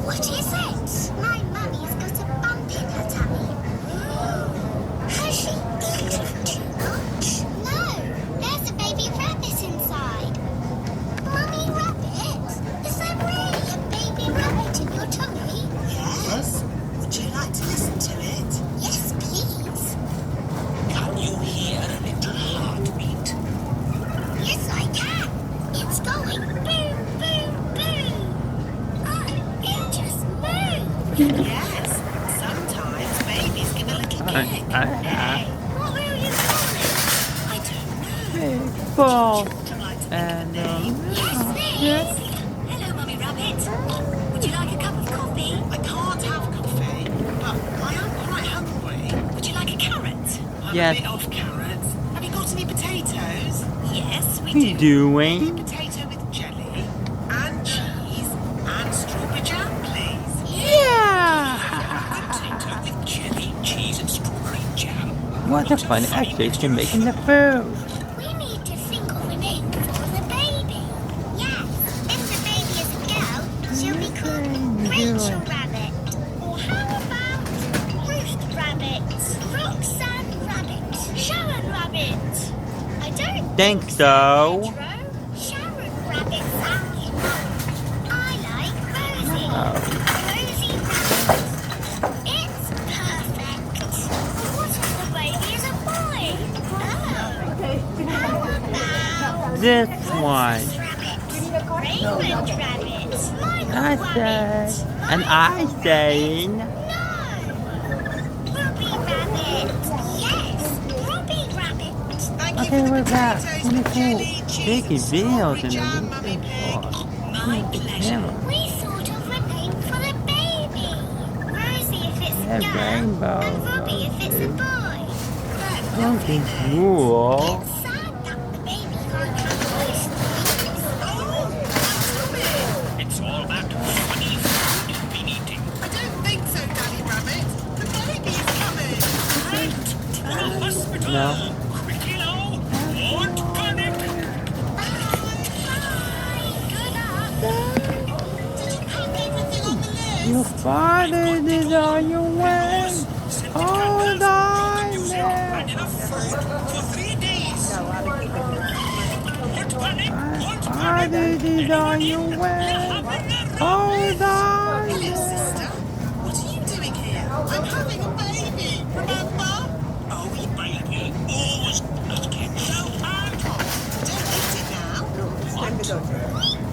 What is it? My mummy's got a bump in her tummy. Has she eaten too much? No, there's a baby rabbit inside. Mummy Rabbit, is there really a baby rabbit in your tummy? Yes. Would you like to listen to it? Yes, please. Can you hear a little heartbeat? Yes, I can. It's going boom, boom, boom. Oh, it just moved. Yes. Sometimes babies give a little kick. Hey, what will you call it? I don't know. Ball. Children like to pick a And name. Yes, please. Hello, Mummy Rabbit. Would you like a cup of coffee? I can't have coffee, but I am quite hungry. Would you like a carrot? I'm Yes. a bit off carrots. Have you got any potatoes? Yes, we What are you doing? Potato with jelly and cheese and strawberry jam, please. Yeah! Potato with jelly, cheese, and strawberry jam. What a fun activity making the food. We need to think of a name for the baby. Yes, if the baby is a girl, she'll be called Rachel Rabbit. Or how about Ruth Rabbit, Roxanne Rabbit, Sharon Rabbit? I don't Think so. Pedro. Sharon Rabbit sounds wrong. I like Rosie. Rosie Rabbit. It's perfect. What if the baby is a boy? Oh. How about This one. Rabbit? Raymond Rabbit. Michael I Rabbit. say. And I saying. No. Ruby Rabbit. Yes, Ruby Rabbit. Thank Okay, you for we're the back. potatoes Really with cool. jelly, cheese, Taking and videos strawberry in jam, the Mummy Pig. My pleasure. We thought of a name for the baby. Rosie if it's a Yeah, girl, rainbow. and Robbie if it's a boy. Something cool. It's sad that the baby can't have voice names. Oh, stop it! It's all that funny food you've been eating. I don't think so, Daddy Rabbit. The baby is coming. Right to the hospital. No. Quickly now. Don't panic. Bye. Good luck. Did you have everything on the list? Your father is on your way. Hold on And there. enough food for 3 days. Don't panic. Don't Father panic. is on your way. Hold on. Sister, what are you doing here? I'm having a baby, remember? Oh, baby. Always not get so hard. Don't eat it now. What?